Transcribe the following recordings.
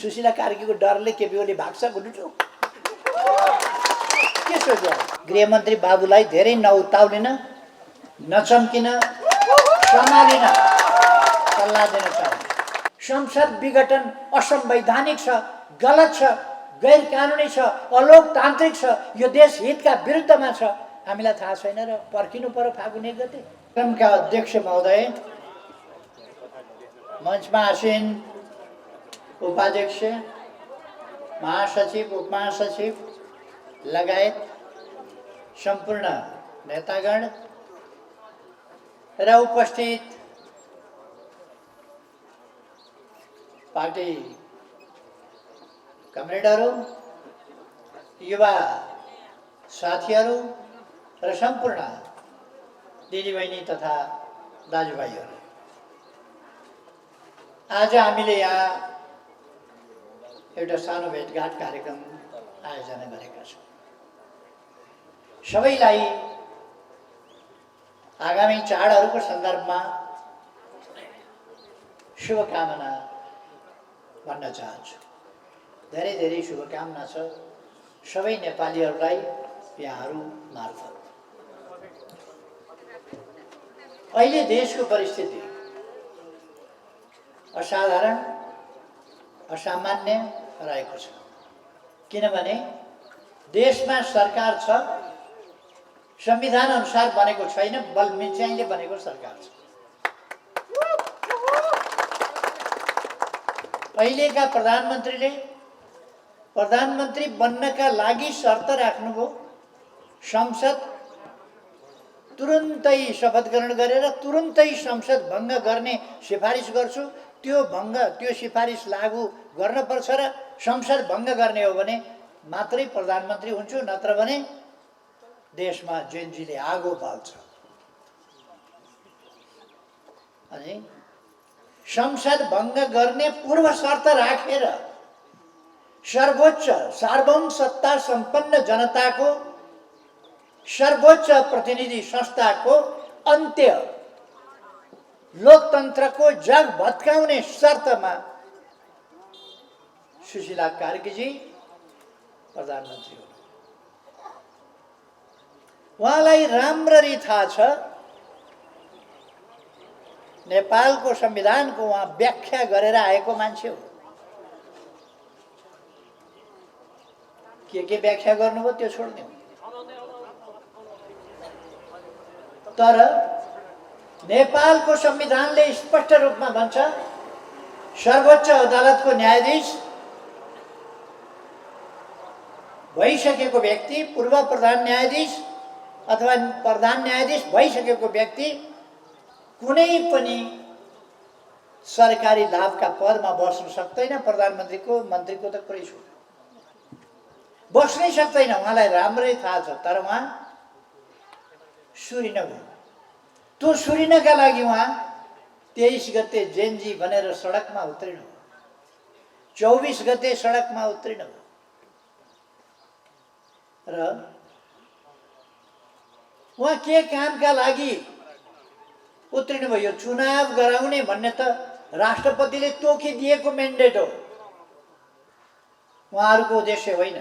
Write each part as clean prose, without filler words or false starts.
सुशीला कार्कीको डरले केपी ओली भाग्छ गुडुटो के सोच्यो? गृहमन्त्री बाबुलाई धेरै नउताउलिन नचम्किन सम्हालिन सल्लाह दिन चाहन्छु। संसद विघटन असंवैधानिक छ, गलत छ, गैर कानुनी छ, अलोकतान्त्रिक छ, यो देश हितका विरुद्धमा छ। हामीलाई थाहा छैन र पर्खिनु पर्यो फागुन 1 गते। कार्यक्रमका अध्यक्ष महोदय, मञ्चमा आसीन उपाध्यक्ष, महासचिव, उपमहासचिव लगायत सम्पूर्ण नेतागण र उपस्थित पार्टी कमरेडहरू, युवा साथीहरू र सम्पूर्ण दिदीबहिनी तथा दाजुभाइहरू, आज हामीले यहाँ एउटा सानो भेटघाट कार्यक्रम आयोजना गरेका छौँ। सबैलाई आगामी चाडहरूको सन्दर्भमा शुभकामना भन्न चाहन्छु। धेरै धेरै शुभकामना छ सबै नेपालीहरूलाई यहाँहरू मार्फत। अहिले देशको परिस्थिति असाधारण, असामान्य रहेको छ। किनभने देशमा सरकार छ, संविधान अनुसार बनेको छैन, बलमिच्याङले बनेको सरकार छ। अहिलेका प्रधानमन्त्रीले प्रधानमन्त्री बन्नका लागि शर्त राख्नुभयो, संसद तुरुन्तै शपथ ग्रहण गरेर तुरुन्तै संसद भङ्ग गर्ने सिफारिस गर्छु। त्यो सिफारिस लागू गर्न पर्छ र संसद भङ्ग गर्ने हो भने मात्रै प्रधानमन्त्री हुन्छु, नत्र भने देशमा जेनजीले आगो बाल्छ। अनि संसद भङ्ग गर्ने पूर्व शर्त राखेर सर्वोच्च सार्वभौम सत्ता सम्पन्न जनताको सर्वोच्च प्रतिनिधि संस्थाको अन्त्य, लोकतन्त्रको जग भत्काउने शर्तमा सुशीला कार्कीजी प्रधानमन्त्री हुनु। उहाँलाई राम्ररी थाहा छ नेपालको संविधानको उहाँ व्याख्या गरेर आएको मान्छे हो। के व्याख्या गर्नुभयो त्यो छोड्दिउँ। तर नेपालको संविधानले स्पष्ट रूपमा भन्छ, सर्वोच्च अदालतको न्यायाधीश भइसकेको व्यक्ति, पूर्व प्रधान न्यायाधीश अथवा प्रधान न्यायाधीश भइसकेको व्यक्ति कुनै पनि सरकारी लाभका पदमा बस्न सक्दैन। प्रधानमन्त्रीको मन्त्रीको त कुरै छैन, बस्नै सक्दैन। उहाँलाई राम्रै थाहा छ। तर उहाँ सुरिन गयो। त्यो सुरिनका लागि उहाँ 23 गते जेनजी भनेर सडकमा उत्रिनु, 24 गते सडकमा उत्रिनु र उहाँ के कामका लागि उत्रिनु भयो? चुनाव गराउने भन्ने त राष्ट्रपतिले तोकिदिएको मेन्डेट हो, उहाँहरूको उद्देश्य होइन।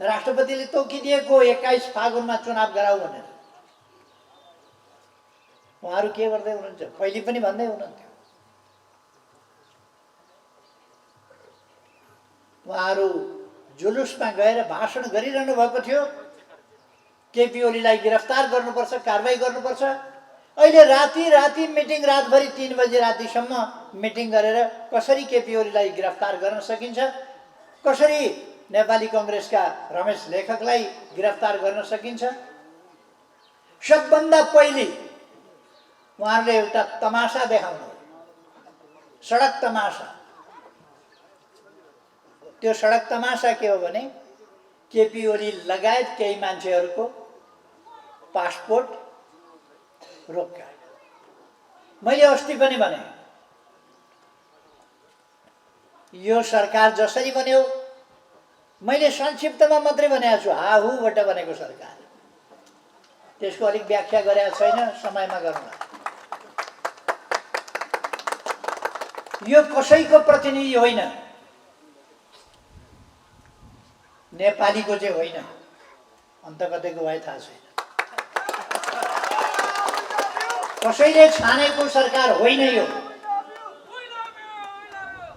राष्ट्रपतिले तोकिदिएको 21 फागुनमा चुनाव गराऊ भनेर उहाँहरू के गर्दै हुनुहुन्छ? पहिले पनि भन्दै हुनुहुन्थ्यो। उहाँहरू जुलुसमा गएर भाषण गरिरहनु भएको थियो, केपी ओलीलाई गिरफ्तार गर्नुपर्छ, कारबाही गर्नुपर्छ। अहिले राति मिटिङ, रातभरि 3 बजे रातिसम्म मिटिङ गरेर कसरी केपी ओलीलाई गिरफ्तार गर्न सकिन्छ, कसरी नेपाली कांग्रेसका रमेश लेखकलाई गिरफ्तार गर्न सकिन्छ। सबभन्दा पहिले उहाँहरूले एउटा तमासा देखाउनु, सडक तमासा। त्यो सडक तमासा के हो भने केपी ओली लगायत केही मान्छेहरूको पासपोर्ट रोक्का। मैले अस्ति पनि भने, यो सरकार जसरी बन्यो, मैले संक्षिप्तमा मात्रै भनेको छु, हाहुबाट बनेको सरकार। त्यसको अलिक व्याख्या गरेको छैन, समयमा गरौँला। यो कसैको प्रतिनिधि होइन, नेपालीको चाहिँ होइन। अन्त कतैको भए थाहा छैन। कसैले छानेको सरकार होइन यो।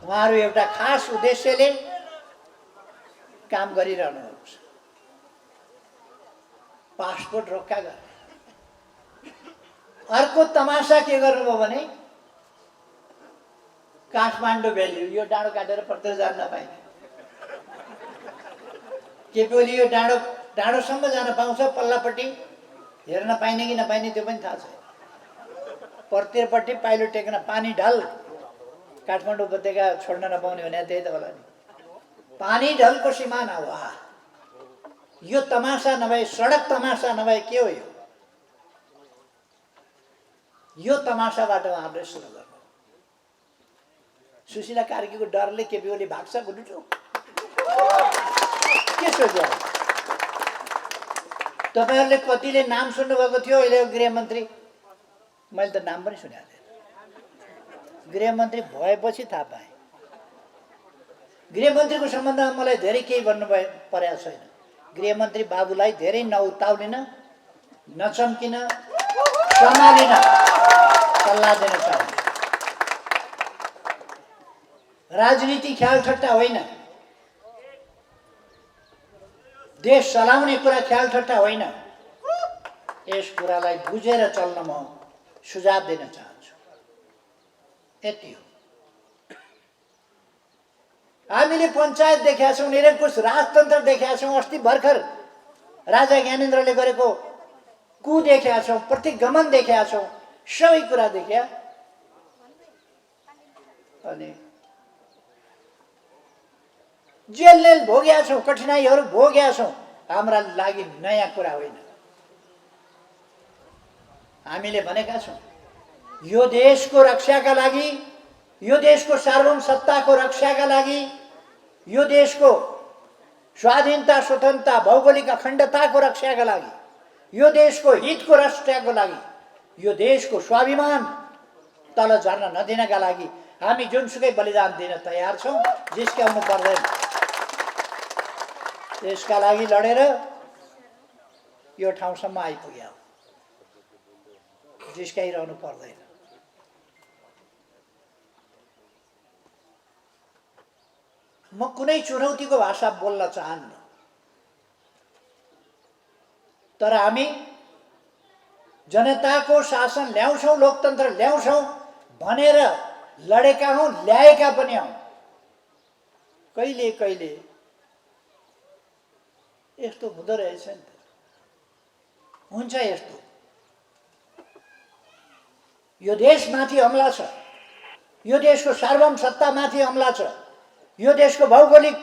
उहाँहरू एउटा खास उद्देश्यले काम गरिरहनु भएको छ, पासपोर्ट रोक्का गर्ने। अर्को तमासा के गर्नुभयो भने काठमाडौँ भ्याली यो डाँडो काटेर पर्तिर जान नपाइने, केपी ओली यो डाँडोसम्म जान पाउँछ, पल्लापट्टि हेर्न पाइने कि नपाइने त्यो पनि थाहा छैन। पर्तिरपट्टि पाइलो टेक्न पानी ढल, काठमाडौँ उपत्यका छोड्न नपाउने भने त्यही त होला नि। पानी ढलको सिमाना, वाह! यो तमासा नभए, सडक तमासा नभए के हो यो? यो तमासाबाट उहाँहरूले सुरु गर्नु। सुशीला कार्कीको डरले केपी ओली भाग्छ गुडुटो के सोच्यो? तपाईँहरूले कतिले नाम सुन्नुभएको थियो अहिले गृहमन्त्री? मैले त नाम पनि सुनेको थिएन। गृहमन्त्री भएपछि थाहा पाएँ। गृहमन्त्रीको सम्बन्धमा मलाई धेरै केही भन्नु परेको छैन। गृहमन्त्री बाबुलाई धेरै नउताउलिन, नचम्किन, सम्हालिन सल्लाह दिन चाहन्छु। राजनीति ख्यालठट्टा होइन, देश चलाउने कुरा ख्यालठट्टा होइन। यस कुरालाई बुझेर चल्न म सुझाव दिन चाहन्छु। यति हो। हामीले पञ्चायत देखेका छौँ, निरङ्कुश राजतन्त्र देखेका छौँ, अस्ति भर्खर राजा ज्ञानेन्द्रले गरेको कु देखेका छौँ, प्रतिगमन देखेका छौँ, सबै कुरा देख्या। अनि जेल भोगेका छौँ, कठिनाइहरू भोगेका छौँ, हाम्रा लागि नयाँ कुरा होइन। हामीले भनेका छौँ यो देशको रक्षाका लागि, यो देशको सार्वभौम सत्ताको रक्षाका लागि, यो देशको स्वाधीनता, स्वतन्त्रता, भौगोलिक अखण्डताको रक्षाका लागि, यो देशको हितको रक्षाको लागि, यो देशको स्वाभिमान तल झर्न नदिनका लागि हामी जुनसुकै बलिदान दिन तयार छौँ, जिस्क्याउनु पर्दैन। त्यसका लागि लडेर यो ठाउँसम्म आइपुग्यो, जिस्काइरहनु पर्दैन। म कुनै चुनौतीको भाषा बोल्न चाहन्न, तर हामी जनताको शासन ल्याउँछौँ, लोकतन्त्र ल्याउँछौँ भनेर लडेका हौँ, ल्याएका पनि हौँ। कहिले कहिले यस्तो हुँदो रहेछ नि त, हुन्छ यस्तो। यो देशमाथि हमला छ, यो देशको सार्वभौम सत्तामाथि हमला छ, यो देशको भौगोलिक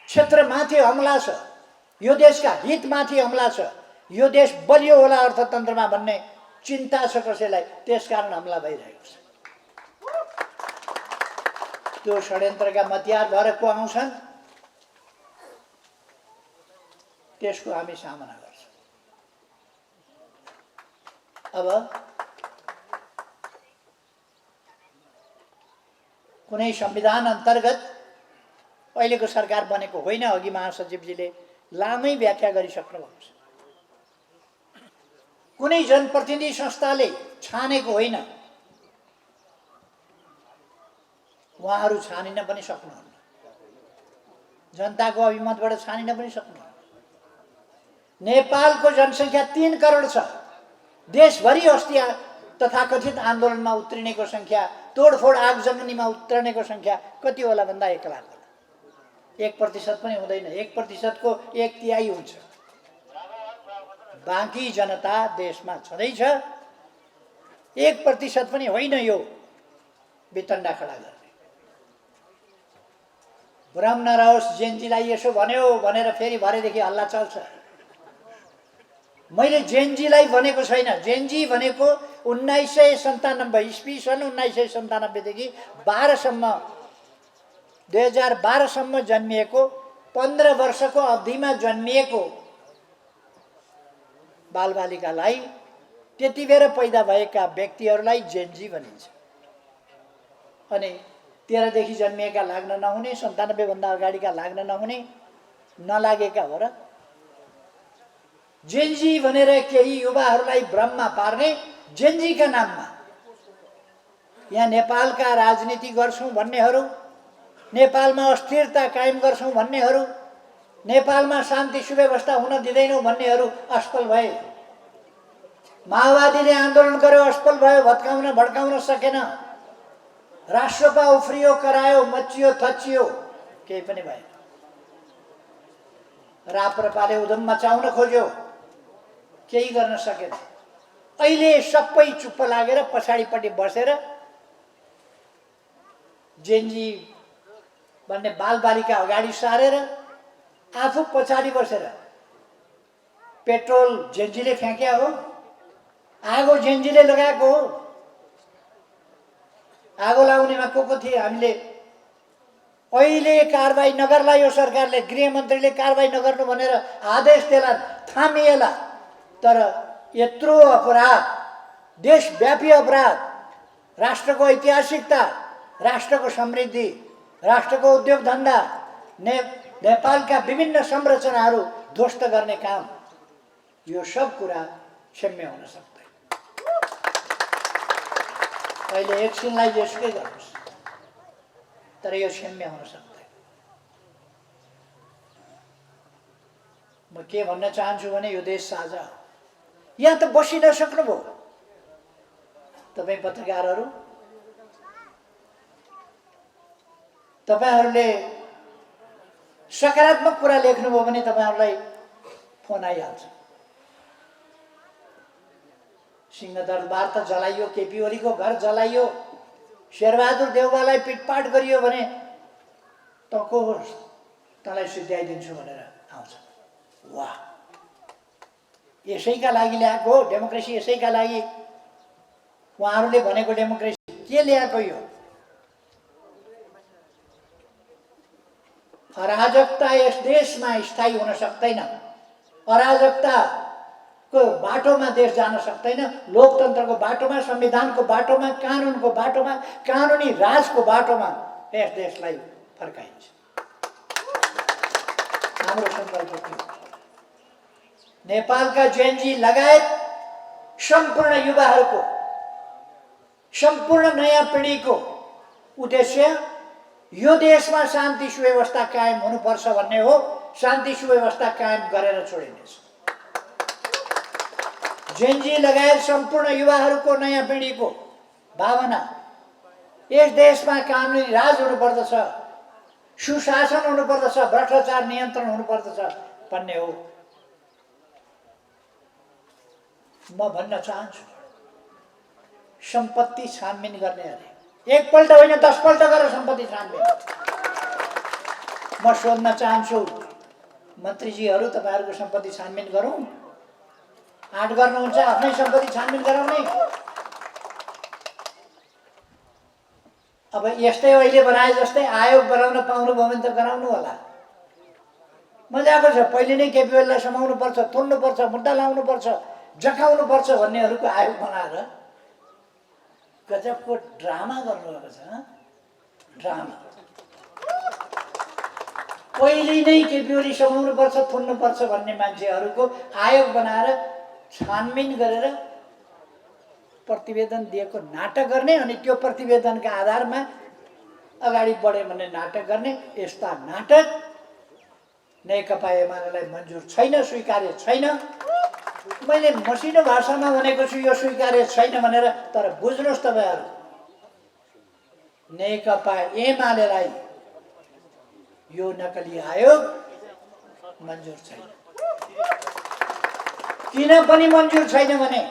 क्षेत्रमाथि हमला छ, यो देशका हितमाथि हमला छ, यो देश बलियो होला अर्थतन्त्रमा भन्ने चिन्ता छ कसैलाई, त्यसकारण हमला भइरहेको छ। त्यो षड्यन्त्रका मतियार भएर को आउँछन्, त्यसको हामी सामना गर्छौँ। अब कुनै संविधान अन्तर्गत अहिलेको सरकार बनेको होइन, अघि महासचिवजीले लामै व्याख्या गरिसक्नु भएको छ। कुनै जनप्रतिनिधि संस्थाले छानेको होइन, उहाँहरू छानिन पनि सक्नुहुन्न, जनताको अभिमतबाट छानिन पनि सक्नुहुन्न। नेपालको जनसङ्ख्या 3 करोड छ। देशभरि अस्ति तथाकथित आन्दोलनमा उत्रिनेको सङ्ख्या, तोडफोड आगजनीमा उत्रिनेको सङ्ख्या कति होला भन्दा 1 लाख होला। 1% पनि हुँदैन, 1% को 1/3 हुन्छ। बाँकी जनता देशमा छँदैछ, 1% पनि होइन यो वितण्डा खडा गर्ने। भ्रम नरहोस्, जेनजीलाई यसो भन्यो भनेर फेरि भरेदेखि हल्ला चल्छ। मैले जेनजीलाई भनेको छैन। जेनजी भनेको 1997 इस्वी सन् 1997 देखि 2012 सम्म जन्मिएको, 15 वर्षको अवधिमा जन्मिएको बालबालिकालाई, त्यति बेर पैदा भएका व्यक्तिहरूलाई जेनजी भनिन्छ। अनि 13 देखि जन्मिएका लाग्न नहुने, 97 भन्दा अगाडिका लाग्न नहुने, नलागेका हो र? जेनजी भनेर केही युवाहरूलाई भ्रममा पार्ने, जेनजीका नाममा यहाँ नेपालका राजनीति गर्छौं भन्नेहरू, नेपालमा अस्थिरता कायम गर्छौं भन्नेहरू, नेपालमा शान्ति सुव्यवस्था हुन दिँदैनौं भन्नेहरू असफल भए। माओवादीले आन्दोलन गर्यो, असफल भयो, भड्काउन सकेन। राष्ट्रपा उफ्रियो, करायो, मचियो, थचियो, केही पनि भएन। राप्रपाले उधम मचाउन खोज्यो, केही गर्न सकेन। अहिले सबै चुप्प लागेर पछाडिपट्टि बसेर जेनजी भन्ने बालबालिका अगाडि सारेर आफू पछाडि बसेर पेट्रोल जेनजीले फ्याँक्या हो, आगो जेनजीले लगाएको हो। आगो लगाउनेमा को थिए? हामीले अहिले कारबाही नगर्ला यो सरकारले, गृहमन्त्रीले कारबाही नगर्नु भनेर आदेश देला, थामिएला। तर यत्रो अपराध, देशव्यापी अपराध, राष्ट्रको ऐतिहासिकता, राष्ट्रको समृद्धि, राष्ट्रको उद्योग धन्दा, नेपालका विभिन्न संरचनाहरू ध्वस्त गर्ने काम, यो सब कुरा क्षम्य हुन सक्दैन। अहिले एकछिनलाई यसकै गर्नुहोस्, तर यो क्षम्य हुन सक्दैन। म के भन्न चाहन्छु भने यो देश साझा हो। यहाँ त बसि नसक्नुभयो तपाईँ पत्रकारहरू, तपाईहरूले सकारात्मक कुरा लेख्नुभयो भने तपाईहरूलाई फोन आइहाल्छ। सिंहदरबार त जलाइयो, केपी ओलीको घर जलाइयो, शेरबहादुर देउवालाई पिटपाट गरियो भने त को होस्, तँलाई सिद्ध्याइदिन्छु भनेर आउँछ। वाह, यसैका लागि ल्याएको हो डेमोक्रेसी, यसैका लागि उहाँहरूले भनेको डेमोक्रेसी के ल्याएको? यो अराजकता यस देशमा स्थायी हुन सक्दैन। अराजकताको बाटोमा देश जान सक्दैन। लोकतन्त्रको बाटोमा, संविधानको बाटोमा, कानुनको बाटोमा, कानुनी राजको बाटोमा यस देशलाई फर्काइन्छ। हाम्रो सङ्कल्प के हो? नेपालका जेनजी लगायत सम्पूर्ण युवाहरूको, सम्पूर्ण नयाँ पिँढीको उद्देश्य यो देशमा शान्ति सुव्यवस्था कायम हुनुपर्छ भन्ने हो। शान्ति सुव्यवस्था कायम गरेर छोडिनेछ। जेनजी लगायत सम्पूर्ण युवाहरूको, नयाँ पिँढीको भावना यस देशमा कानुनी राज हुनुपर्दछ, सुशासन हुनुपर्दछ, भ्रष्टाचार नियन्त्रण हुनुपर्दछ भन्ने हो। म भन्न चाहन्छु, सम्पत्ति छानबिन गर्ने अरे एकपल्ट होइन 10 पल्ट गरेर सम्पत्ति छानबिन। म सोध्न चाहन्छु मन्त्रीजीहरू, तपाईँहरूको सम्पत्ति छानबिन गरौँ? आँट गर्नुहुन्छ आफ्नै सम्पत्ति छानबिन गराउने? अब यस्तै अहिले बनाए जस्तै आयोग बनाउन पाउनुभयो भने त गराउनु होला। मजाको छ, पहिले नै केपी ओलीलाई समाउनु पर्छ, थुन्नु पर्छ, मुद्दा लाउनु पर्छ, जखाउनु पर्छ भन्नेहरूको आयोग बनाएर गजबको ड्रामा गर्नुभएको छ। ड्रामा पहिले नै केपी ओली समाउनु पर्छ, थुन्नु पर्छ भन्ने मान्छेहरूको आयोग बनाएर छानबिन गरेर प्रतिवेदन दिएको नाटक गर्ने, अनि त्यो प्रतिवेदनका आधारमा अगाडि बढे भन्ने नाटक गर्ने। यस्ता नाटक नेकपा एमालेलाई मन्जुर छैन, स्वीकार्य छैन। मैले मसिनो भाषामा भनेको छु यो स्वीकार्य छैन भनेर, तर बुझ्नुहोस् तपाईहरु, नेकपा एमालेलाई यो नकली आयोग मन्जुर छैन। किन पनि मन्जुर छैन भने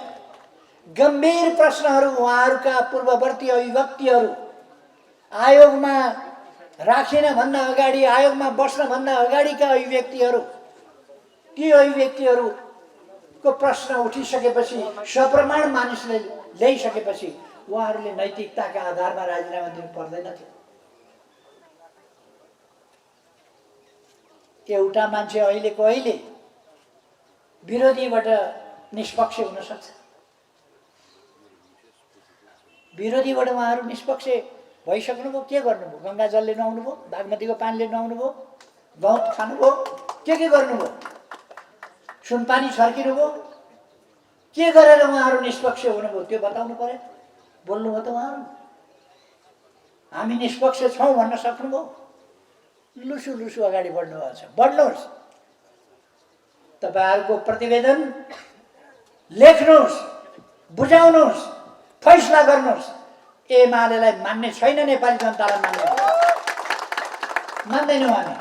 गम्भीर प्रश्नहरू उहाँहरूका पूर्ववर्ती अभिव्यक्तिहरू आयोगमा राखिन भन्दा अगाडि, आयोगमा बस्न भन्दा अगाडिका अभिव्यक्तिहरू, ती अभिव्यक्तिहरूको प्रश्न उठिसकेपछि, सप्रमाण मानिसले ल्याइसकेपछि उहाँहरूले नैतिकताका आधारमा राजीनामा दिनु पर्दैन थियो। एउटा मान्छे अहिलेको अहिले विरोधीबाट निष्पक्ष हुन सक्छ। विरोधीबाट उहाँहरू निष्पक्ष भइसक्नुभयो, के गर्नुभयो? गङ्गा जलले नुहाउनुभयो, बागमतीको पानीले नुहाउनुभयो, गहुँ खानुभयो, के गर्नुभयो? सुनपानी छर्किनुभयो, के गरेर उहाँहरू निष्पक्ष हुनुभयो त्यो बताउनु पर्यो। बोल्नुभयो त उहाँहरू, हामी निष्पक्ष छौँ भन्न सक्नुभयो? लुसु लुसु अगाडि बढ्नुभएको छ। बढ्नुहोस्, तपाईँहरूको प्रतिवेदन लेख्नुहोस्, बुझाउनुहोस्, फैसला गर्नुहोस्। एमालेलाई मान्ने छैन, नेपाली जनतालाई मान्ने मान्दैनौँ हामी।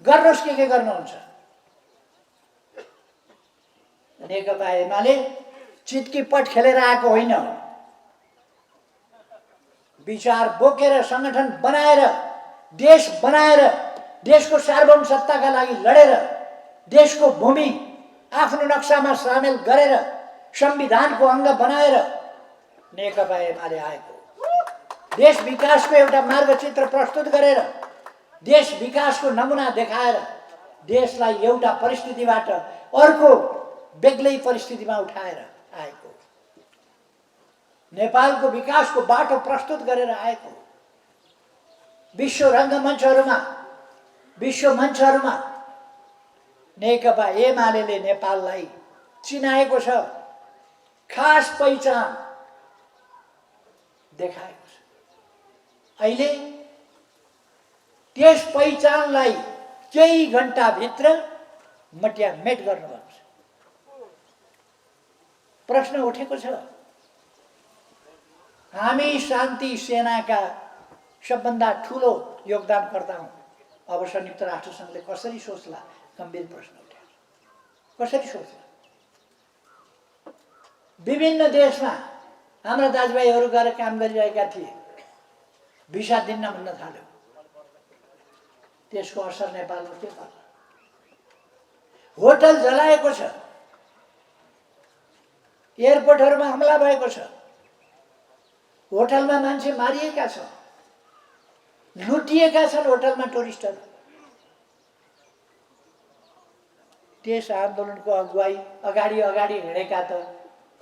गर्नुहोस्, के गर्नुहुन्छ? नेकपा एमाले चितकी पट खेलेर आएको होइन, विचार बोकेर, सङ्गठन बनाएर, देश बनाएर, देशको सार्वभौम सत्ताका लागि लडेर, देशको भूमि आफ्नो नक्सामा सामेल गरेर, संविधानको अङ्ग बनाएर नेकपा एमाले आएको। देश विकासको एउटा मार्गचित्र प्रस्तुत गरेर, देश विकासको नमुना देखाएर, देशलाई एउटा परिस्थितिबाट अर्को बेग्लै परिस्थितिमा उठाएर आएको, नेपालको विकासको बाटो प्रस्तुत गरेर आएको। विश्व रङ्गमञ्चहरूमा, विश्व मञ्चहरूमा नेकपा एमाले नेपाललाई चिनाएको छ, खास पहिचान देखाएको छ। अहिले त्यस पहिचानलाई केही घण्टाभित्र मट्यामेट गर्नुभएको छ। प्रश्न उठेको छ, हामी शान्ति सेनाका सबभन्दा ठुलो योगदानकर्ता हौँ, अब संयुक्त राष्ट्र सङ्घले कसरी सोच्ला? गम्भीर प्रश्न उठेको, कसरी सोच्ला? विभिन्न देशमा हाम्रा दाजुभाइहरू गएर काम गरिरहेका थिए, भिसा दिन्न भन्न थाल्यो। त्यसको असर नेपालमा के पर्ला? होटल जलाएको छ, एयरपोर्टहरूमा हमला भएको छ, होटलमा मान्छे मारिएका छन्, लुटिएका छन् होटलमा टुरिस्टहरू। त्यस आन्दोलनको अगुवाई अगाडि हिँडेका त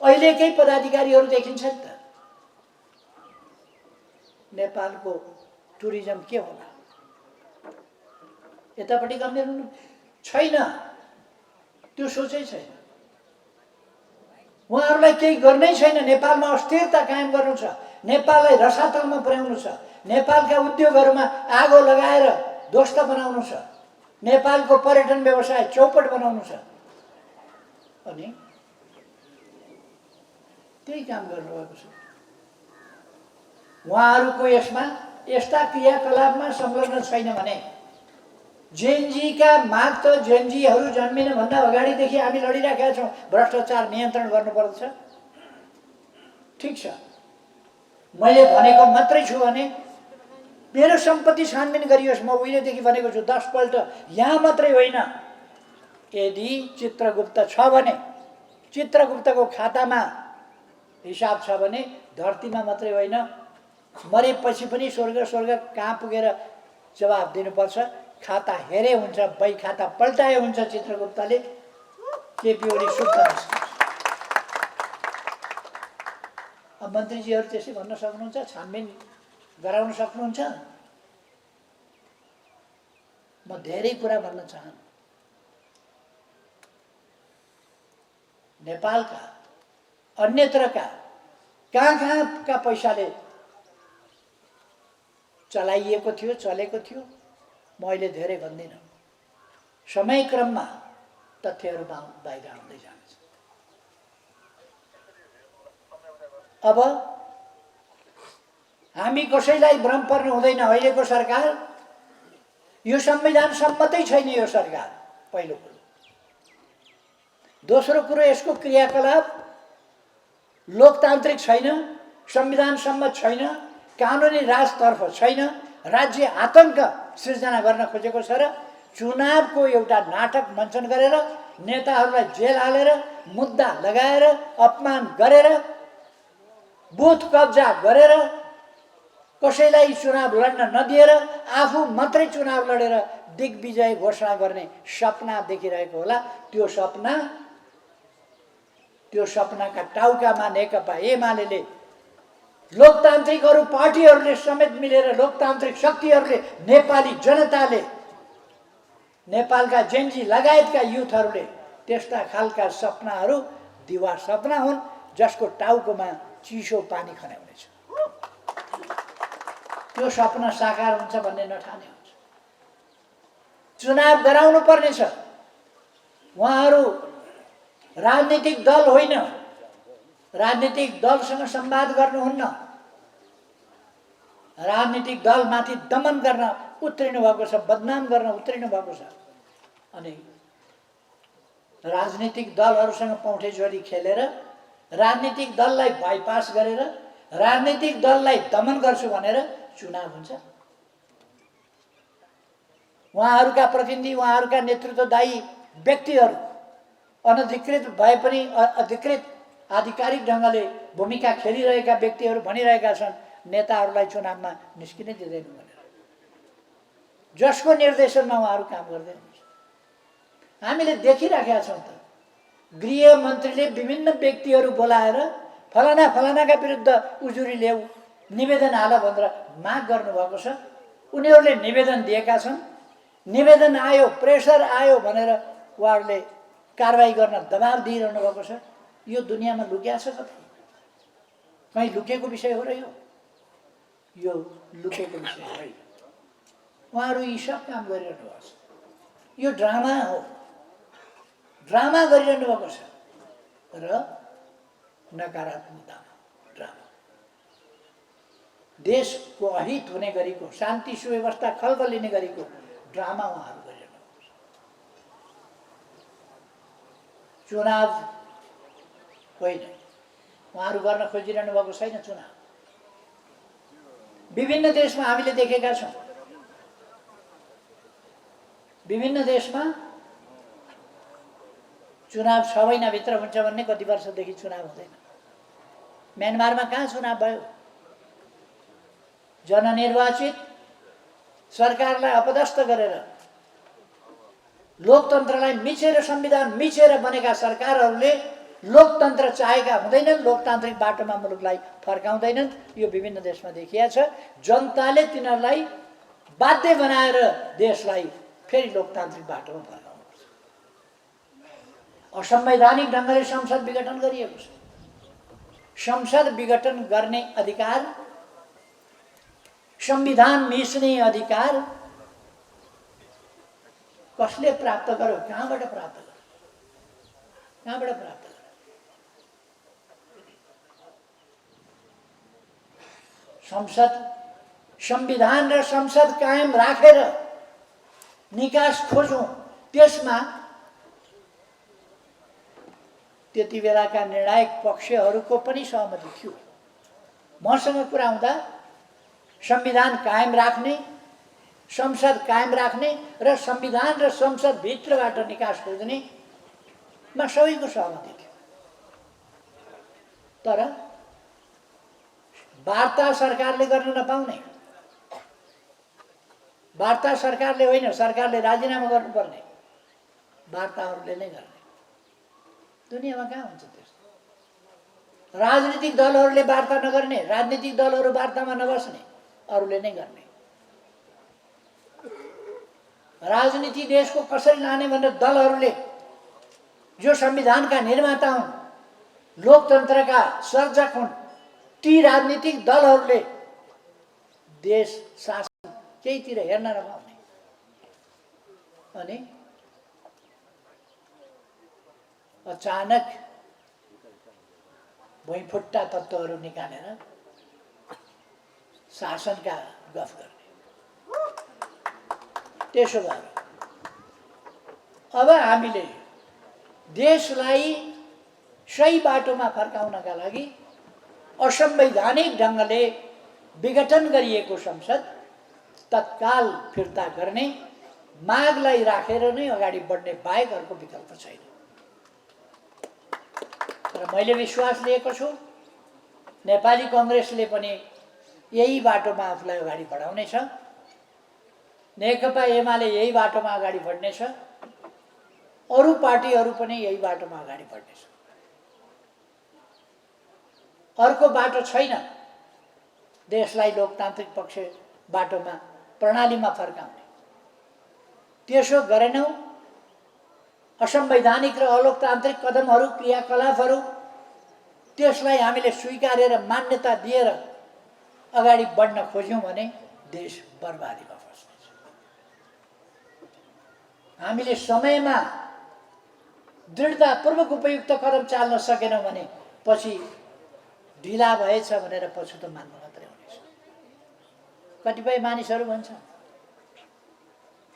अहिलेकै पदाधिकारीहरू देखिन्छन् त। नेपालको टुरिज्म के होला? यतापट्टि गम्भीर हुनु छैन, त्यो सोचै छैन। उहाँहरूलाई केही गर्नै छैन। नेपालमा अस्थिरता कायम गर्नु छ, नेपाललाई रसातलमा पुर्याउनु छ, नेपालका उद्योगहरूमा आगो लगाएर ध्वस्त बनाउनु छ, नेपालको पर्यटन व्यवसाय चौपट बनाउनु छ। अनि त्यही काम गर्नुभएको छ। उहाँहरूको यसमा यस्ता क्रियाकलापमा संलग्न छैन भने जेनजीका माग त जेनजीहरू जन्मिनुभन्दा अगाडिदेखि हामी लडिरहेका छौँ। भ्रष्टाचार नियन्त्रण गर्नुपर्छ, ठिक छ। मैले भनेको मात्रै छु भने मेरो सम्पत्ति छानबिन गरियोस्। म उहिलेदेखि भनेको छु 10 पल्ट, यहाँ मात्रै होइन। यदि चित्रगुप्त छ भने, चित्रगुप्तको खातामा हिसाब छ भने धरतीमा मात्रै होइन, मरेपछि पनि स्वर्ग कहाँ पुगेर जवाब दिनुपर्छ। खाता हेरे हुन्छ, बही खाता पल्टाए हुन्छ चित्रगुप्तले। केपी ओली शुद्ध निस्किन्छ। अब मन्त्रीजीहरू त्यसै भन्न सक्नुहुन्छ, छानबिन गराउन सक्नुहुन्छ? म धेरै कुरा भन्न चाहन्छु। नेपालका अन्यत्रका कहाँ पैसाले चलाइएको थियो, चलेको थियो, म अहिले धेरै भन्दिनँ। समयक्रममा तथ्यहरू बाहिर आउँदै जान्छ। अब हामी कसैलाई भ्रम पर्नु हुँदैन। अहिलेको सरकार यो संविधान सम्मतै छैन। यो सरकार पहिलो कुरो। दोस्रो कुरो, यसको क्रियाकलाप लोकतान्त्रिक छैन, संविधान सम्मत छैन, कानुनी राजतर्फ छैन। राज्य आतंक सृजना गर्न खोजेको छ र चुनावको एउटा नाटक मञ्चन गरेर नेताहरूलाई जेल हालेर, मुद्दा लगाएर, अपमान गरेर, बुथ कब्जा गरेर, कसैलाई चुनाव लड्न नदिएर आफू मात्रै चुनाव लडेर दिग्विजय घोषणा गर्ने सपना देखिरहेको होला। त्यो सपनाका टाउकामा नेकपा एमाले लोकतान्त्रिक अरू पार्टीहरूले समेत मिलेर, लोकतान्त्रिक शक्तिहरूले, नेपाली जनताले, नेपालका जेन्जी लगायतका युथहरूले त्यस्ता खालका सपनाहरू दिवा सपना हुन् जसको टाउकोमा चिसो पानी खन्याउनेछ। त्यो सपना साकार हुन्छ भन्ने नठाने हुन्छ। चुनाव गराउनु पर्नेछ। उहाँहरू राजनीतिक दल होइन, राजनीतिक दलसँग संवाद गर्नुहुन्न, राजनीतिक दलमाथि दमन गर्न उत्रिनु भएको छ, बदनाम गर्न उत्रिनु भएको छ। अनि राजनीतिक दलहरूसँग पौठेजोरी खेलेर, राजनीतिक दललाई बाइपास गरेर, राजनीतिक दललाई दमन गर्छु भनेर चुनाव हुन्छ। उहाँहरूका प्रतिनिधि, उहाँहरूका नेतृत्वदायी व्यक्तिहरू अनधिकृत भए पनि अधिकृत आधिकारिक ढङ्गले भूमिका खेलिरहेका व्यक्तिहरू भनिरहेका छन् नेताहरूलाई चुनावमा निस्किनै दिँदैन भनेर। जसको निर्देशनमा उहाँहरू काम गर्दै हुनुहुन्छ। हामीले देखिराखेका छौँ त, गृहमन्त्रीले विभिन्न व्यक्तिहरू बोलाएर फलाना फलानाका विरुद्ध उजुरी ल्याऊ, निवेदन हाल भनेर माग गर्नुभएको छ। उनीहरूले निवेदन दिएका छन्, निवेदन आयो, प्रेसर आयो भनेर उहाँहरूले कारबाही गर्न दबाब दिइरहनु भएको छ। यो दुनियाँमा लुक्या छ कतै? कहीँ लुकेको विषय हो र यो लुकेको विषय होइन। उहाँहरू यी सब काम गरिरहनु भएको छ। यो ड्रामा हो, ड्रामा गरिरहनु भएको छ र नकारात्मकतामा ड्रामा। देशको अहित हुने गरेको, शान्ति सुव्यवस्था खलबलिने गरेको ड्रामा उहाँहरू गरिरहनु भएको छ। चुनाव होइन, उहाँहरू गर्न खोजिरहनु भएको छैन चुनाव। विभिन्न देशमा हामीले देखेका छौँ, विभिन्न देशमा चुनाव 6 महिनाभित्र हुन्छ भन्ने, कति वर्षदेखि चुनाव हुँदैन। म्यानमारमा कहाँ चुनाव भयो? जननिर्वाचित सरकारलाई अपदस्थ गरेर, लोकतन्त्रलाई मिचेर, संविधान मिचेर बनेका सरकारहरूले लोकतन्त्र चाहेका हुँदैनन्, लोकतान्त्रिक बाटोमा मुलुकलाई फर्काउँदैनन्। यो विभिन्न देशमा देखिया छ। जनताले तिनीहरूलाई बाध्य बनाएर देशलाई फेरि लोकतान्त्रिक बाटोमा फर्काउनुपर्छ। असंवैधानिक ढङ्गले संसद विघटन गरिएको छ। संसद विघटन गर्ने अधिकार, संविधान मिच्ने अधिकार कसले प्राप्त गर्यो? कहाँबाट प्राप्त गर्यो? कहाँबाट प्राप्त गर्यो? संसद, संविधान र संसद कायम राखेर निकास खोजौँ। त्यसमा त्यति बेलाका निर्णायक पक्षहरूको पनि सहमति थियो। मसँग कुरा हुँदा संविधान कायम राख्ने, संसद कायम राख्ने र संविधान र संसद भित्रबाट निकास खोज्नेमा सबैको सहमति थियो। तर वार्ता सरकारले गर्न नपाउने, वार्ता सरकारले होइन, सरकारले राजीनामा गर्नुपर्ने, वार्ताहरूले नै गर्ने। दुनियाँमा कहाँ हुन्छ त्यस्तो? राजनीतिक दलहरूले वार्ता नगर्ने, राजनीतिक दलहरू वार्तामा नबस्ने, अरूले नै गर्ने। राजनीति देशको कसरी लाने भनेर दलहरूले, जो संविधानका निर्माता हुन्, लोकतन्त्रका सर्जक हुन्, ती राजनीतिक दलहरूले देश शासन केहीतिर हेर्न नपाउने। अनि अचानक भुइँफुट्टा तत्त्वहरू निकालेर शासनका गफ गर्ने। त्यसो भएर अब हामीले देशलाई सही बाटोमा फर्काउनका लागि असंवैधानिक ढङ्गले विघटन गरिएको संसद तत्काल फिर्ता गर्ने मागलाई राखेर नै अगाडि बढ्ने बाहेक अर्को विकल्प छैन। तर मैले विश्वास लिएको छु नेपाली कांग्रेसले पनि यही बाटोमा आफूलाई अगाडि बढाउनेछ, नेकपा एमाले यही बाटोमा अगाडि बढ्नेछ, अरू पार्टीहरू पनि यही बाटोमा अगाडि बढ्नेछ। अर्को बाटो छैन। देशलाई लोकतान्त्रिक पक्ष बाटोमा प्रणालीमा फर्काउने। त्यसो गरेनौँ, असंवैधानिक र अलोकतान्त्रिक कदमहरू क्रियाकलापहरू त्यसलाई हामीले स्वीकारेर मान्यता दिएर अगाडि बढ्न खोज्यौँ भने देश बर्बादीमा फस्नेछ। हामीले समयमा दृढतापूर्वक उपयुक्त कदम चाल्न सकेनौँ भने पछि ढिला भएछ भनेर पछुतो मान्नु मात्रै हुनेछ। कतिपय मानिसहरू भन्छ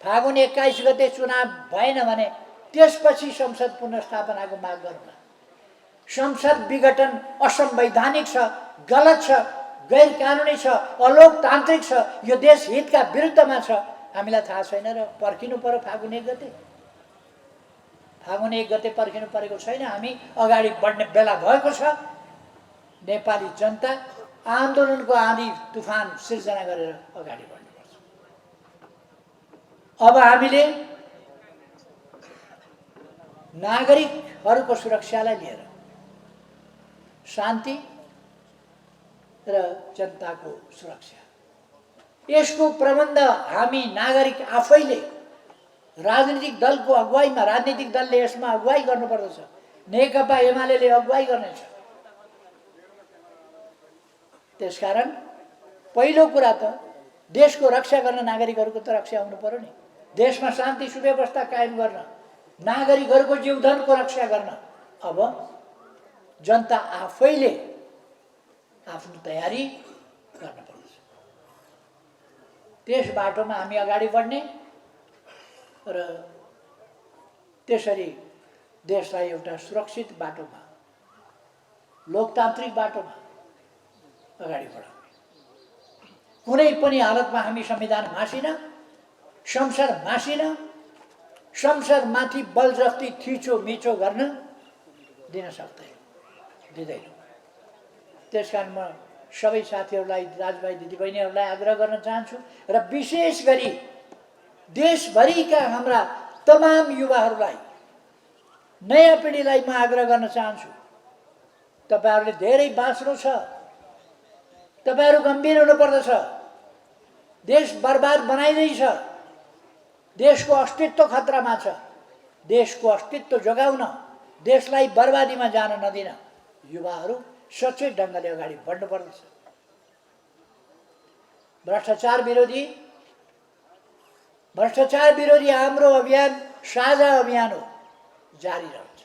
फागुन 21 गते चुनाव भएन भने त्यसपछि संसद पुनर्स्थापनाको माग गरौँ। संसद विघटन असंवैधानिक छ, गलत छ, गैर कानुनी छ, अलोकतान्त्रिक छ, यो देश हितका विरुद्धमा छ। हामीलाई थाहा छैन र पर्खिनु पर्यो फागुन 1 गते? फागुन 1 गते पर्खिनु परेको छैन। हामी अगाडि बढ्ने बेला भएको छ। नेपाली जनता आन्दोलनको आँधी तुफान सिर्जना गरेर अगाडि बढ्नुपर्छ। अब हामीले नागरिकहरूको सुरक्षालाई लिएर शान्ति र जनताको सुरक्षा, यसको प्रबन्ध हामी नागरिक आफैले राजनीतिक दलको अगुवाईमा, राजनीतिक दलले यसमा अगुवाई गर्नुपर्दछ। नेकपा एमाले अगुवाई गर्नेछ। त्यसकारण पहिलो कुरा त देशको रक्षा गर्न नागरिकहरूको त रक्षा हुनु पर्यो नि। देशमा शान्ति सुव्यवस्था कायम गर्न, नागरिकहरूको जीवधनको रक्षा गर्न अब जनता आफैले आफ्नो तयारी गर्न पर्छ। त्यस बाटोमा हामी अगाडि बढ्ने र त्यसरी देशलाई एउटा सुरक्षित बाटोमा, लोकतान्त्रिक बाटोमा अगाडि बढाउने। कुनै पनि हालतमा हामी संविधान मासिन, संसद मासिन, संसदमाथि बलजफ्ती थिचोमिचो गर्न दिन दिँदैनौँ। त्यसकारण म सबै साथीहरूलाई, दाजुभाइ दिदीबहिनीहरूलाई आग्रह गर्न चाहन्छु र विशेष गरी देशभरिका हाम्रा तमाम युवाहरूलाई, नयाँ पिँढीलाई म आग्रह गर्न चाहन्छु, तपाईहरूले धेरै बाँच्नु छ। तपाईहरू गम्भीर हुनुपर्दछ। देश बर्बाद बनाइँदैछ। देशको अस्तित्व खतरामा छ। देशको अस्तित्व जोगाउन, देशलाई बर्बादीमा जान नदिन युवाहरू सचेत ढङ्गले अगाडि बढ्नुपर्दछ। भ्रष्टाचार विरोधी हाम्रो अभियान साझा अभियान हो, जारी रहन्छ।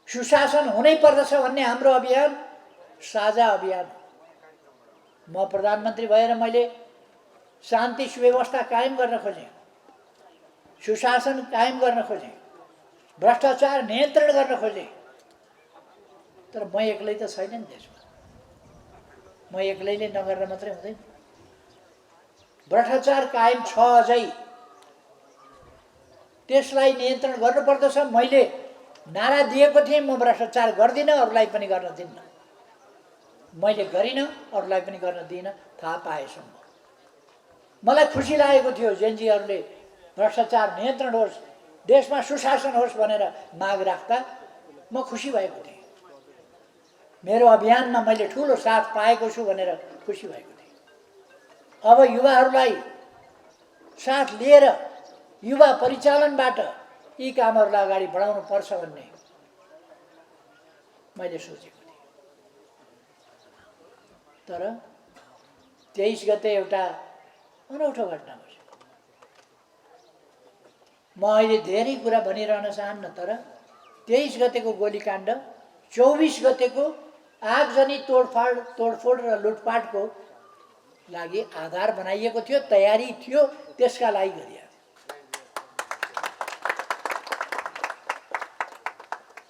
सुशासन हुनै पर्दछ भन्ने हाम्रो अभियान साझा अभियान हो। म प्रधानमन्त्री भएर मैले शान्ति सुव्यवस्था कायम गर्न खोजेँ, सुशासन कायम गर्न खोजेँ, भ्रष्टाचार नियन्त्रण गर्न खोजेँ। तर म एक्लै त छैन नि देशमा। म एक्लैले नगरेर मात्रै हुँदैन। भ्रष्टाचार कायम छ अझै। त्यसलाई नियन्त्रण गर्नुपर्दछ। मैले नारा दिएको थिएँ, म भ्रष्टाचार गर्दिनँ, अरूलाई पनि गर्न दिन्न। मैले गरिनँ, अरूलाई पनि गर्न दिइनँ थाहा पाएसम्म। मलाई खुसी लागेको थियो जेनजीहरूले भ्रष्टाचार नियन्त्रण होस्, देशमा सुशासन होस् भनेर माग राख्दा म खुसी भएको थिएँ। मेरो अभियानमा मैले ठुलो साथ पाएको छु भनेर खुसी भएको थिएँ। अब युवाहरूलाई साथ लिएर युवा परिचालनबाट यी कामहरूलाई अगाडि बढाउनु पर्छ भन्ने मैले सोचेको थिएँ। तर 23 गते एउटा अनौठो घटना भयो। म अहिले धेरै कुरा भनिरहन चाहन्न, तर 23 गतेको गोलीकाण्ड, 24 गतेको आगजनी तोडफोड र लुटपाटको लागि आधार बनाइएको थियो, तयारी थियो, त्यसका लागि गरियो।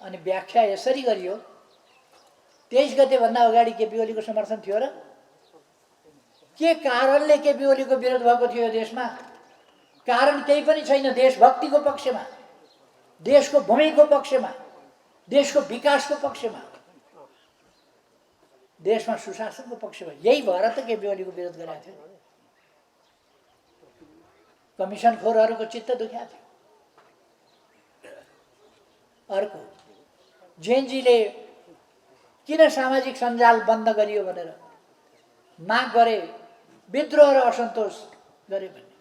अनि व्याख्या यसरी गरियो, 23 गतेभन्दा अगाडि केपी ओलीको समर्थन थियो र? के कारणले केपी ओलीको विरोध भएको थियो देशमा? कारण केही पनि छैन। देशभक्तिको पक्षमा, देशको भूमिको पक्षमा, देशको विकासको पक्षमा, देशमा सुशासनको पक्षमा। यही भएर त केपी ओलीको विरोध गरेको थियो। कमिसनखोरहरूको चित्त दुख्या थियो। अर्को, जेनजीले किन सामाजिक सञ्जाल बन्द गरियो भनेर माग गरे, विद्रोह र असन्तोष गरे भन्ने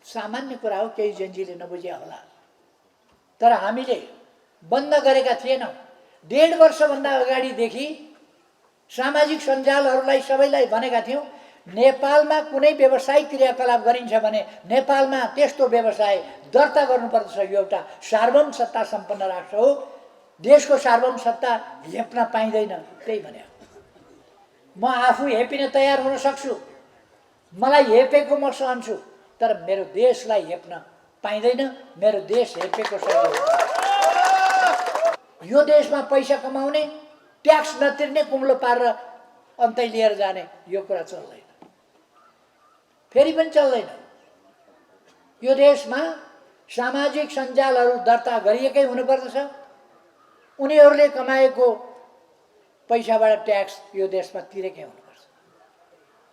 सामान्य कुरा हो, केही जेन्जीले नबुझ्या होला। तर हामीले बन्द गरेका थिएनौँ। 1.5 वर्षभन्दा अगाडिदेखि सामाजिक सञ्जालहरूलाई सबैलाई भनेका थियौँ, नेपालमा कुनै व्यवसायिक क्रियाकलाप गरिन्छ भने नेपालमा त्यस्तो व्यवसाय दर्ता गर्नुपर्दछ। यो एउटा सार्वभौम सत्ता सम्पन्न राष्ट्र हो, देशको सार्वभौम सत्ता हेप्न पाइँदैन। त्यही भने म आफू हेपिन तयार हुन सक्छु, मलाई हेपेको म सहन्छु, तर मेरो देशलाई हेप्न पाइँदैन। मेरो देश हेपेको छैन। यो देशमा पैसा कमाउने, ट्याक्स नतिर्ने, कुम्लो पारेर अन्तै लिएर जाने, यो कुरा चल्दैन, फेरि पनि चल्दैन। यो देशमा सामाजिक सञ्जालहरू दर्ता गरिएकै हुनुपर्दछ। उनीहरूले कमाएको पैसाबाट ट्याक्स यो देशमा तिरेकै हुनुपर्छ।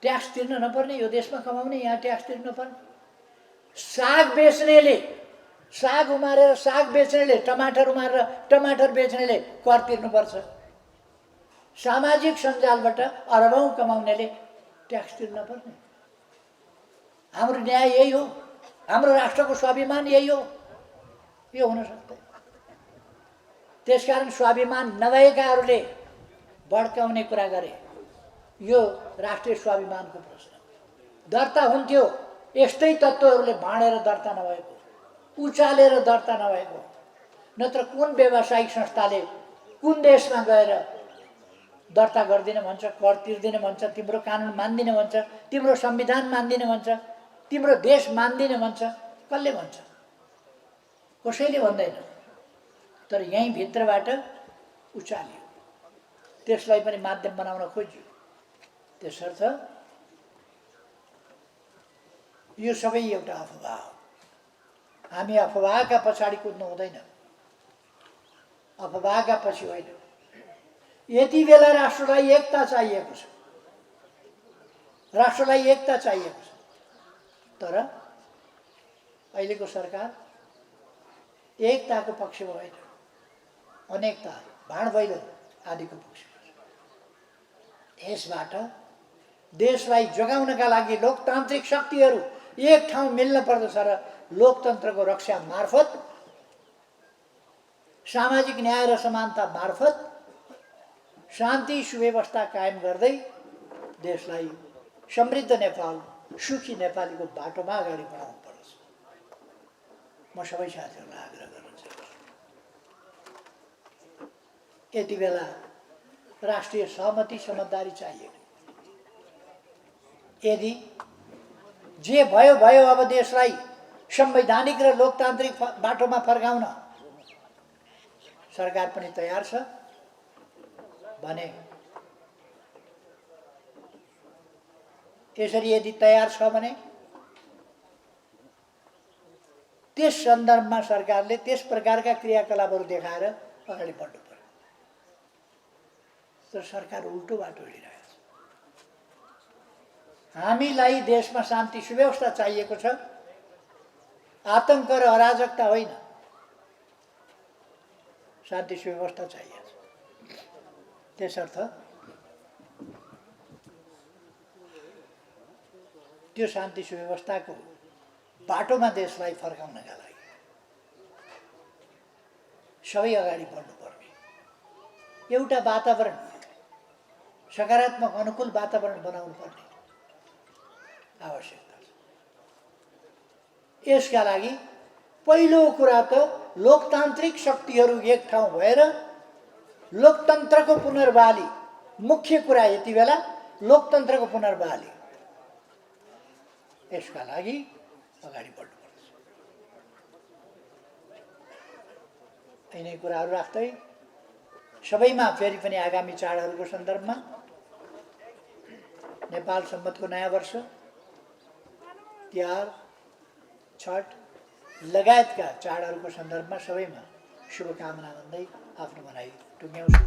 ट्याक्स तिर्न नपर्ने, यो देशमा कमाउने, यहाँ ट्याक्स तिर्न नपर्ने। साग बेच्नेले, साग उमारेर साग बेच्नेले, टमाटर उमारेर टमाटर बेच्नेले कर तिर्नुपर्छ। सामाजिक सञ्जालबाट अरबौँ कमाउनेले ट्याक्स तिर्न पर्ने। हाम्रो न्याय यही हो, हाम्रो राष्ट्रको स्वाभिमान यही हो। यो हुन सक्दैन। त्यसकारण स्वाभिमान नभएकाहरूले भड्काउने कुरा गरे। यो राष्ट्रिय स्वाभिमानको प्रश्न दर्ता हुन्थ्यो, यस्तै तत्त्वहरूले भाँडेर दर्ता नभएको, उचालेर दर्ता नभएको। नत्र कुन व्यावसायिक संस्थाले कुन देशमा गएर दर्ता गर्दिन भन्छ, कर तिर्दिन भन्छ, तिम्रो कानुन मान्दिन भन्छ, तिम्रो संविधान मान्दिन भन्छ, तिम्रो देश मान्दिन भन्छ? कसले भन्छ? कसैले भन्दैन। तर यहीँ भित्रबाट उचालियो, त्यसलाई पनि माध्यम बनाउन खोज्यो। त्यसर्थ यो सबै एउटा अफवाह हो। हामी अफवाहका पछाडि कुद्नु हुँदैन, अफवाहका पछि होइन। यति बेला राष्ट्रलाई एकता चाहिएको छ, राष्ट्रलाई एकता चाहिएको छ। तर अहिलेको सरकार एकताको पक्षमा होइन, अनेकता, भाँडभैलो आदिको पक्षमा छ। यसबाट देशलाई जोगाउनका लागि लोकतान्त्रिक शक्तिहरू एक ठाउँ मिल्न पर्दछ र लोकतन्त्रको रक्षा मार्फत, सामाजिक न्याय र समानता मार्फत शान्ति सुव्यवस्था कायम गर्दै देशलाई समृद्ध नेपाल, सुखी नेपालीको बाटोमा अगाडि बढाउनु पर्छ। म सबै साथीहरूलाई आग्रह गर्न चाहन्छु, यति बेला राष्ट्रिय सहमति समझदारी चाहिएको। यदि जे भयो भयो, अब देशलाई संवैधानिक र लोकतान्त्रिक बाटोमा फर्काउन सरकार पनि तयार छ भने, यसरी यदि तयार छ भने त्यस सन्दर्भमा सरकारले त्यस प्रकारका क्रियाकलापहरू देखाएर अगाडि बढ्नु पर्यो। तर सरकार उल्टो बाटो हिँडिरहेको छ। हामीलाई देशमा शान्ति सुव्यवस्था चाहिएको छ, आतंक र अराजकता होइन, शान्ति सुव्यवस्था चाहिएको छ। त्यसर्थ त्यो शान्ति सुव्यवस्थाको बाटोमा देशलाई फर्काउनका लागि सबै अगाडि बढ्नुपर्ने एउटा वातावरण, सकारात्मक अनुकूल वातावरण बनाउनु पर्ने आवश्यकता छ। यसका लागि पहिलो कुरा त लोकतान्त्रिक शक्तिहरू एक ठाउँ भएर लोकतन्त्रको पुनर्बहाली, मुख्य कुरा यति बेला लोकतन्त्रको पुनर्बहाली, यसका लागि अगाडि बढ्नुपर्छ। यिनै कुराहरू राख्दै सबैमा फेरि पनि आगामी चाडहरूको सन्दर्भमा नेपाल सम्बन्धको नयाँ वर्ष, तिहार, छठ लगायतका चाडहरूको सन्दर्भमा सबैमा शुभकामना भन्दै आफ्नो भनाइ टुङ्ग्याउँछु।